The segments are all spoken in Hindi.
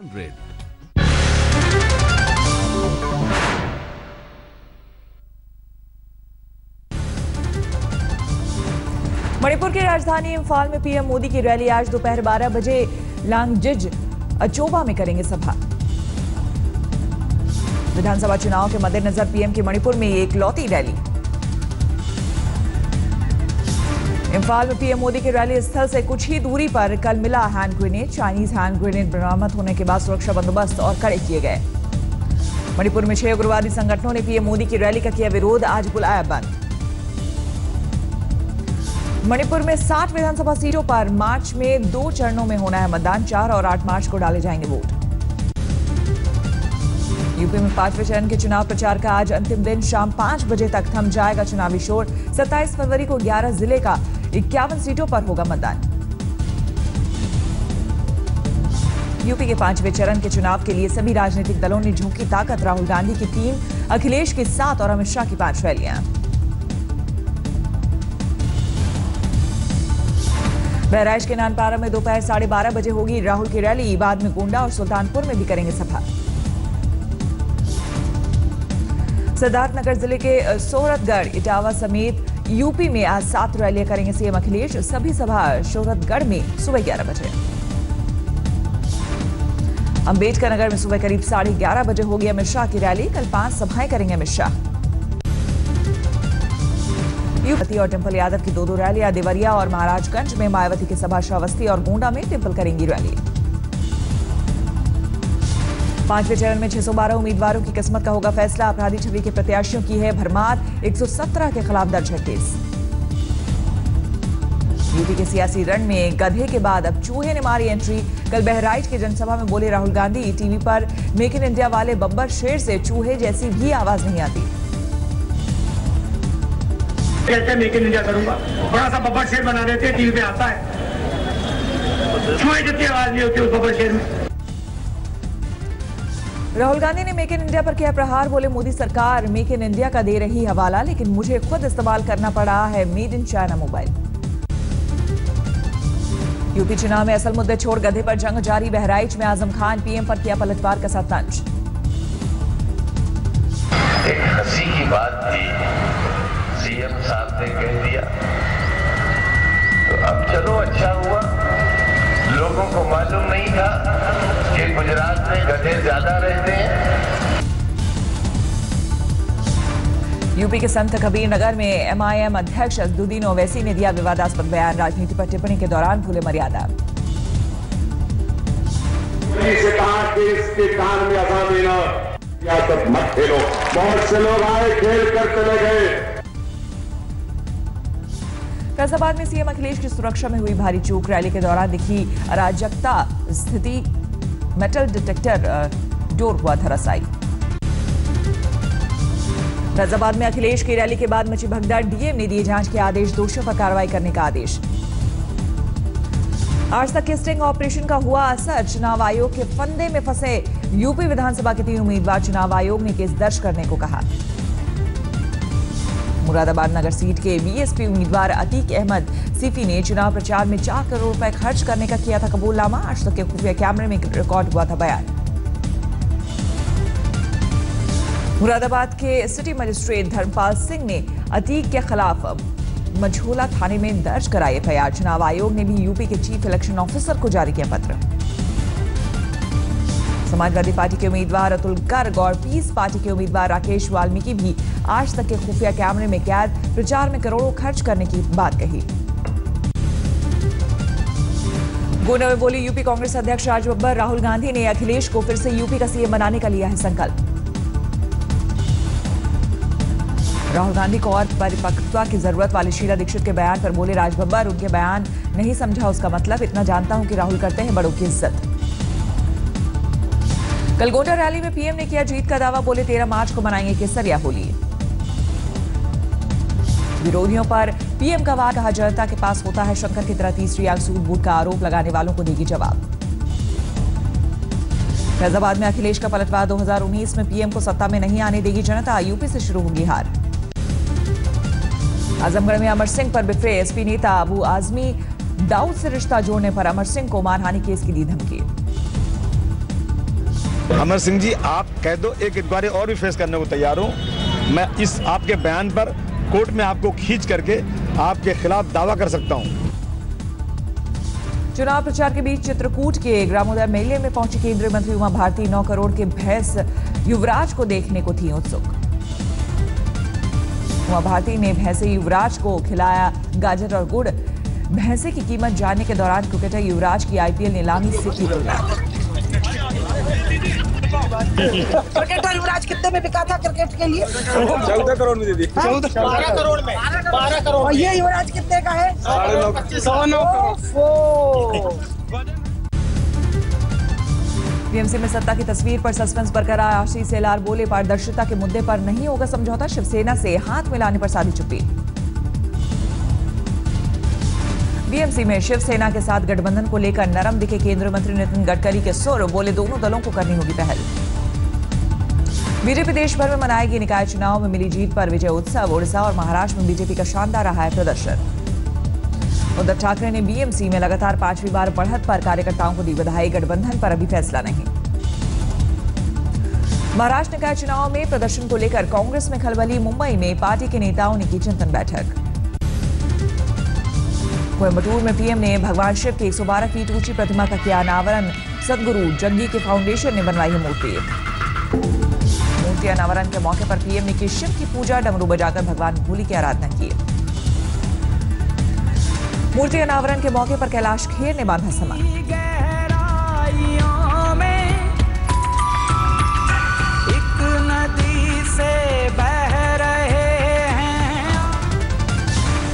मणिपुर की राजधानी इम्फाल में पीएम मोदी की रैली आज दोपहर 12 बजे लांगजिज अचोबा में करेंगे सभा। विधानसभा चुनाव के मद्देनजर पीएम की मणिपुर में एक लौती रैली। इम्फाल में पीएम मोदी की रैली स्थल से कुछ ही दूरी पर कल मिला hand grenade. Chinese hand grenade बरामद होने के बाद सुरक्षा बंदोबस्त और कड़े किए गए। मणिपुर में 6 उग्रवादी संगठनों ने पीएम मोदी की रैली का किया विरोध, आज बुलाया बंद। मणिपुर में 60 विधानसभा सीटों पर मार्च में 2 चरणों में होना है मतदान। 4 और 8 मार्च को डाले जाएंगे वोट। यूपी में 5वें चरण के चुनाव प्रचार का आज अंतिम दिन। शाम 5 बजे तक थम जाएगा चुनावी शोर। 27 फरवरी को 11 जिले का 51 सीटों पर होगा मतदान। यूपी के 5वें चरण के चुनाव के लिए सभी राजनीतिक दलों ने झोंकी ताकत। राहुल गांधी की 3, अखिलेश की 7 और अमित शाह की 5 रैलियां। बहराइच के नानपारा में दोपहर 12:30 बजे होगी राहुल की रैली। बाद में गोंडा और सुल्तानपुर में भी करेंगे सभा। सिद्धार्थनगर जिले के सोहरतगढ़, इटावा समेत यूपी में आज 7 रैलियां करेंगे सीएम अखिलेश। सभी सभा सोहरतगढ़ में सुबह 11 बजे। अंबेडकर नगर में सुबह करीब 11:30 बजे होगी अमित शाह की रैली। कल 5 सभाएं करेंगे अमित शाह। यूपी और टिम्पल यादव की 2 रैलियां। देवरिया और महाराजगंज में मायावती की सभा। श्रावस्ती और गोंडा में टिम्पल करेंगी रैली। 5वें चरण में 612 उम्मीदवारों की किस्मत का होगा फैसला। अपराधी छवि के प्रत्याशियों की है भरमार। 117 के खिलाफ दर्ज है केस। यूपी के सियासी रण में गधे के बाद अब चूहे ने मारी एंट्री। कल बहराइच की जनसभा में बोले राहुल गांधी, टीवी पर मेक इन इंडिया वाले बब्बर शेर से चूहे जैसी भी आवाज नहीं आती। कहते मेक इन इंडिया करूंगा, बड़ा सा बब्बर शेर बना देते हैं, टीवी पे आता है, चूहे जितनी आवाज नहीं होती उस बब्बर शेर में। राहुल गांधी ने मेक इन इंडिया पर किया प्रहार। बोले मोदी सरकार मेक इन इंडिया का दे रही हवाला, लेकिन मुझे खुद इस्तेमाल करना पड़ा है made in China mobile. UP चुनाव में असल मुद्दे छोड़ गधे पर जंग जारी। बहराइच में आजम खान पीएम पर किया पलटवार का शतरंज। एक हंसी की बात थी, सीएम साहब ने कह दिया तो अब चलो अच्छा हुआ। लोगों को मालूम नहीं था कि गुजरात में गधे ज्यादा रहते हैं। यूपी के संत कबीर नगर में एमआईएम अध्यक्ष असदुद्दीन ओवैसी ने दिया विवादास्पद बयान। राजनीति पर टिप्पणी के दौरान भूले मर्यादा। से कहा कि इसके कान में अदा देना या तो मत खेलो। बहुत से लोग आए, खेल कर चले गए। फैजाबाद में सीएम अखिलेश की सुरक्षा में हुई भारी चूक। रैली के दौरान दिखी अराजकता स्थिति। मेटल डिटेक्टर डोर हुआ धराशायी। फैजाबाद में अखिलेश की रैली के बाद मची भगदड़। डीएम ने दिए जांच के आदेश। दोषियों पर कार्रवाई करने का आदेश। आज तक के स्टिंग ऑपरेशन का हुआ असर। चुनाव आयोग के फंदे में फंसे यूपी विधानसभा के 3 उम्मीदवार। चुनाव आयोग ने केस दर्ज करने को कहा। मुरादाबाद नगर सीट के बीएसपी उम्मीदवार अतीक अहमद सीफी ने चुनाव प्रचार में 4 करोड़ रुपए खर्च करने का किया था कबूलनामा। आज तक के खुफिया कैमरे में रिकॉर्ड हुआ था बयान। मुरादाबाद के सिटी मजिस्ट्रेट धर्मपाल सिंह ने अतीक के खिलाफ मझोला थाने में दर्ज कराई एफआईआर। चुनाव आयोग ने भी यूपी के चीफ इलेक्शन ऑफिसर को जारी किया पत्र। समाजवादी पार्टी के उम्मीदवार अतुल गर्ग और पीस पार्टी के उम्मीदवार राकेश वाल्मीकि भी आज तक के खुफिया कैमरे में कैद। प्रचार में करोड़ों खर्च करने की बात कही। गोंडा में बोली यूपी कांग्रेस अध्यक्ष राज बब्बर। राहुल गांधी ने अखिलेश को फिर से यूपी का सीएम बनाने का लिया है संकल्प। राहुल गांधी को और परिपक्वता की जरूरत वाली शीला दीक्षित के बयान पर बोले राज बब्बर, उनके बयान नहीं समझा उसका मतलब। इतना जानता हूं कि राहुल करते हैं बड़ों की इज्जत। कल गोंडा रैली में पीएम ने किया जीत का दावा। बोले 13 मार्च को मनाएंगे केसरिया होली। विरोधियों पर पीएम का वार। कहा जनता के पास होता है शंकर की तरह तीसरी आंख सूझ बूझ का आरोप लगाने वालों को देगी जवाब। फैजाबाद में अखिलेश का पलटवार। 2019 में पीएम को सत्ता में नहीं आने देगी जनता। यूपी से शुरू होगी हार। आजमगढ़ में अमर सिंह पर बिफरे एसपी नेता अबू आजमी। दाऊद से रिश्ता जोड़ने पर अमर सिंह को मानहानि केस की दी धमकी। अमर सिंह जी, आप कह दो, एक इंक्वायरी और भी फेस करने को तैयार हूँ। मैं इस आपके बयान पर कोर्ट में आपको खींच करके आपके खिलाफ दावा कर सकता हूँ। चुनाव प्रचार के बीच चित्रकूट के ग्रामोदय मेले में पहुंची केंद्रीय मंत्री उमा भारती 9 करोड़ के भैंस युवराज को देखने को थी उत्सुक। उमा भारती ने भैंसे युवराज को खिलाया गाजर और गुड़। भैंसे की कीमत जानने के दौरान क्रिकेटर युवराज की आईपीएल नीलामी से की तुलना। क्रिकेटर युवराज कितने में बिका था क्रिकेट के लिए? 14 करोड़ में दे दी। 12 करोड़ में 12 करोड़। और ये युवराज कितने का है? 9.5 करोड़। बीएमसी में सत्ता की तस्वीर पर सस्पेंस बरकरार। आशीष सेलार बोले, पारदर्शिता के मुद्दे पर नहीं होगा समझौता। शिवसेना से हाथ मिलाने पर साधी चुप्पी। बीएमसी में शिवसेना के साथ गठबंधन को लेकर नरम दिखे केंद्रीय मंत्री नितिन गडकरी के सुर। बोले, दोनों दलों को करनी होगी पहल। बीजेपी देश भर में मनाएगी निकाय चुनाव में मिली जीत पर विजय उत्सव। ओडिशा और महाराष्ट्र में बीजेपी का शानदार रहा है प्रदर्शन। उद्धव ठाकरे ने बीएमसी में लगातार 5वीं बार बढ़त पर कार्यकर्ताओं को दी बधाई। गठबंधन पर अभी फैसला नहीं। महाराष्ट्र निकाय चुनाव में प्रदर्शन को लेकर कांग्रेस में खलबली। मुंबई में पार्टी के नेताओं ने की चिंतन बैठक। कोयंबटूर में पीएम ने भगवान शिव की 112 फीट ऊंची प्रतिमा का किया अनावरण। सदगुरु जग्गी के फाउंडेशन ने बनवाई है मूर्ति। मूर्ति अनावरण के मौके पर पीएम ने की शिव की पूजा। डमरू बजाकर भगवान भोले की आराधना की। मूर्ति अनावरण के मौके पर कैलाश खेर ने बांधा समा।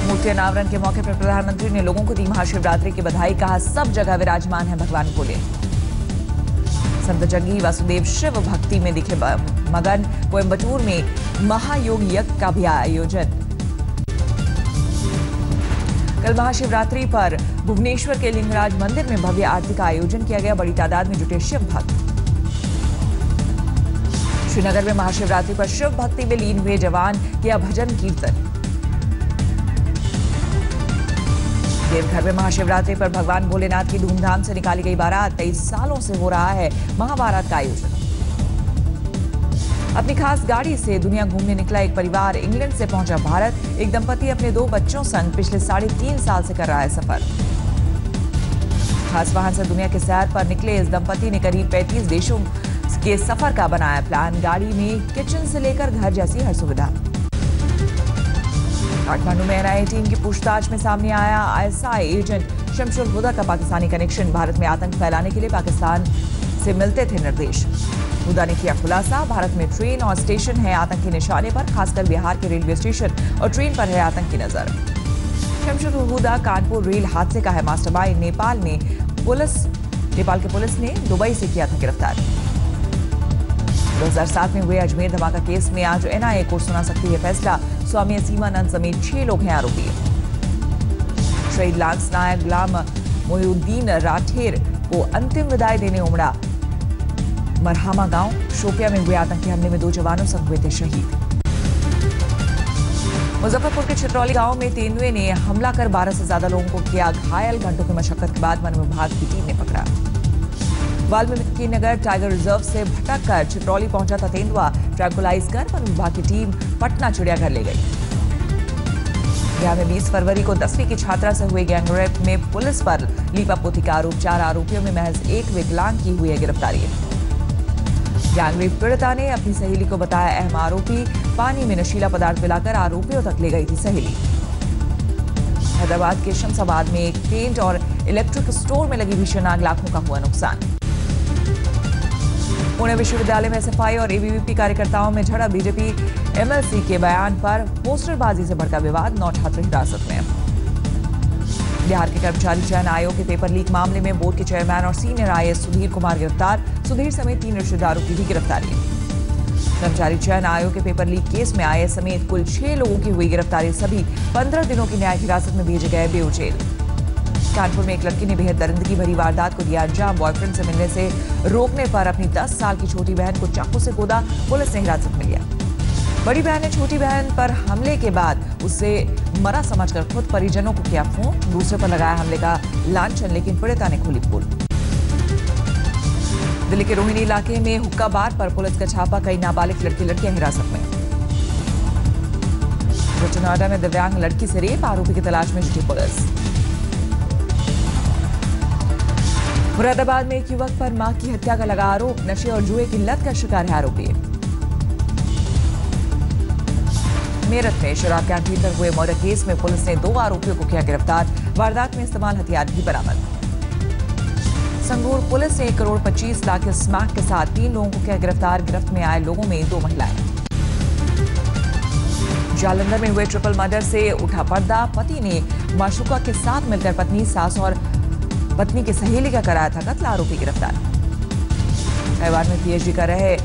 मूर्ति अनावरण के मौके पर प्रधानमंत्री ने लोगों को दी महाशिवरात्रि की बधाई। कहा, सब जगह विराजमान है भगवान भोले। संत जग्गी वासुदेव शिव भक्ति में दिखे मगन। कोयंबटूर में महायोग यज्ञ का भी आयोजन। कल महाशिवरात्रि पर भुवनेश्वर के लिंगराज मंदिर में भव्य आरती का आयोजन किया गया। बड़ी तादाद में जुटे शिव भक्त। श्रीनगर में महाशिवरात्रि पर शिव भक्ति में लीन हुए जवान किया भजन कीर्तन। देवघर में महाशिवरात्रि पर भगवान भोलेनाथ की धूमधाम से निकाली गई बारात। 23 सालों से हो रहा है महाबारात का आयोजन। अपनी खास गाड़ी से दुनिया घूमने निकला एक परिवार। इंग्लैंड से पहुंचा भारत। एक दंपति अपने 2 बच्चों संग पिछले 3.5 साल से कर रहा है सफर। खास वाहन से दुनिया के सैर पर निकले इस दंपति ने करीब 35 देशों के सफर का बनाया प्लान। गाड़ी में किचन से लेकर घर जैसी हर सुविधा। काठमांडू में एनआईए टीम की पूछताछ में सामने आया आईएसआई एजेंट शमशुल हुदा का पाकिस्तानी कनेक्शन। भारत में आतंक फैलाने के लिए पाकिस्तान से मिलते थे निर्देश। हुदा ने किया खुलासा, भारत में ट्रेन और स्टेशन है आतंकी निशाने पर। खासकर बिहार के रेलवे स्टेशन और ट्रेन पर है आतंक की नजर। शमशुल हुदा कानपुर रेल हादसे का है मास्टरमाइंड। नेपाल के पुलिस ने दुबई से किया था गिरफ्तार। 2007 में हुए अजमेर धमाका केस में आज एनआईए कोर्ट सुना सकती है फैसला। स्वामी सीमानंद समेत 6 लोग हैं आरोपी। शहीद लांस नायक गुलाम मोहिउद्दीन राठेर को अंतिम विदाई देने उमड़ा मरहामा गांव। शोपिया में हुए आतंकी हमले में 2 जवानों संग हुए थे शहीद। मुजफ्फरपुर के छितरौली गांव में तेंदुए ने हमला कर 12 से ज्यादा लोगों को किया घायल। घंटों की मशक्कत के बाद वन विभाग की टीम ने पकड़ा। वाल्मीकि नगर टाइगर रिजर्व से भटक कर छितरौली पहुंचा था तेंदुआ। ट्रैंकुलाइज कर वन विभाग की टीम पटना चिड़ियाघर ले गई। बिहार में 20 फरवरी को 10वीं की छात्रा से हुए गैंगरेप में पुलिस पर लीपापोती का आरोप। 4 आरोपियों में महज एक विकलांग की हुई है गिरफ्तारी। गैंगरेप पीड़िता ने अपनी सहेली को बताया अहम आरोपी। पानी में नशीला पदार्थ मिलाकर आरोपियों तक ले गई थी सहेली। हैदराबाद के शमशाबाद में एक पेंट और इलेक्ट्रिक स्टोर में लगी भीषण आग, लाखों का हुआ नुकसान। पुणे विश्वविद्यालय में एसएफआई और एबीवीपी कार्यकर्ताओं में झड़प। बीजेपी एमएलसी के बयान पर पोस्टरबाजी से भड़का विवाद। 9 छात्र हिरासत में। बिहार के कर्मचारी चयन आयोग के पेपर लीक मामले में बोर्ड के चेयरमैन और सीनियर आईएएस सुधीर कुमार गिरफ्तार। सुधीर समेत 3 रिश्तेदारों की भी गिरफ्तारी। कर्मचारी चयन आयोग के पेपर लीक केस में आईएएस समेत कुल 6 लोगों की हुई गिरफ्तारी। सभी 15 दिनों की न्यायिक हिरासत में भेजे गए बेऊर जेल। कानपुर में एक लड़की ने बेहद दरिंदगी भरी वारदात को दिया अंजाम। बॉयफ्रेंड से मिलने से रोकने पर अपनी 10 साल की छोटी बहन को चाकू से कूदा। पुलिस ने हिरासत में लिया। बड़ी बहन ने छोटी बहन पर हमले के बाद उसे मरा समझकर खुद परिजनों को किया फोन। दूसरे पर लगाया हमले का लांछन, लेकिन पीड़िता ने खोली पोल। दिल्ली के रोहिणी इलाके में हुक्का बार पर पुलिस का छापा, कई नाबालिग लड़के लड़कियां हिरासत में। नोएडा में दिव्यांग लड़की से रेप, आरोपी की तलाश में जुटी पुलिस। मुरादाबाद में एक युवक पर मां की हत्या का लगा आरोप, नशे और जुए की लत का शिकार है आरोपी। मेरठ में शराब कैंटीन पर हुए मर्डर केस में पुलिस ने 2 आरोपियों को किया गिरफ्तार, वारदात में इस्तेमाल हथियार भी बरामद। संगरूर पुलिस ने 1 करोड़ 25 लाख स्मैक के साथ 3 लोगों को किया गिरफ्तार, गिरफ्त में आए लोगों में 2 महिलाएं। जालंधर में हुए ट्रिपल मर्डर से उठा पर्दा, पति ने माशूका के साथ मिलकर पत्नी, सास और पत्नी की सहेली का कराया था कत्ल, आरोपी गिरफ्तार। तैवान में पीएचडी कर रहे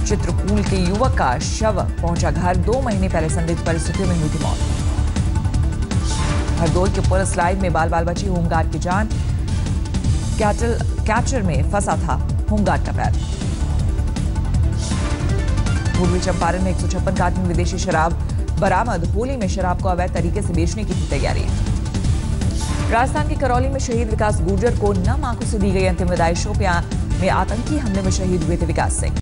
चित्रकूट के युवक का शव पहुंचा घर, 2 महीने पहले संदिग्ध परिस्थितियों में हुई थी मौत। हरदोई के पुलिस लाइन में बाल बाल बची होमगार्ड की जान, कैचर में फंसा था होमगार्ड का पैर। पूर्वी चंपारण में 156 कार्टन विदेशी शराब बरामद, होली में शराब को अवैध तरीके से बेचने की थी तैयारी। राजस्थान के करौली में शहीद विकास गुर्जर को नम आंखों से दी गई अंतिम विदाई, शोपियां में आतंकी हमले में शहीद हुए थे विकास सिंह।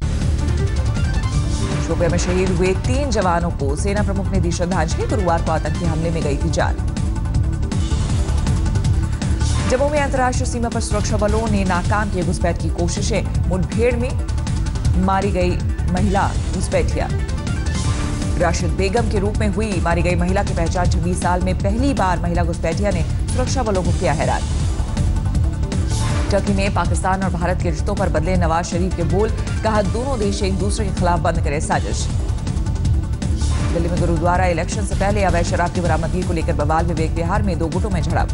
शोपियां में शहीद हुए 3 जवानों को सेना प्रमुख ने दी श्रद्धांजलि, गुरुवार को आतंकी हमले में गई थी जान। जम्मू में अंतर्राष्ट्रीय सीमा पर सुरक्षा बलों ने नाकाम किए घुसपैठ की कोशिशें, मुठभेड़ में मारी गई महिला घुसपैठिया। राशिद बेगम के रूप में हुई मारी गई महिला की पहचान, 26 साल में पहली बार महिला घुसपैठिया ने सुरक्षा बलों को किया हैरान। टर्की में पाकिस्तान और भारत के रिश्तों पर बदले नवाज शरीफ के बोल, कहा दोनों देश एक दूसरे के खिलाफ बंद करें साजिश। दिल्ली में गुरुद्वारा इलेक्शन से पहले अवैध शराब की बरामदगी को लेकर बवाल, विवेक विहार में 2 गुटों में झड़प।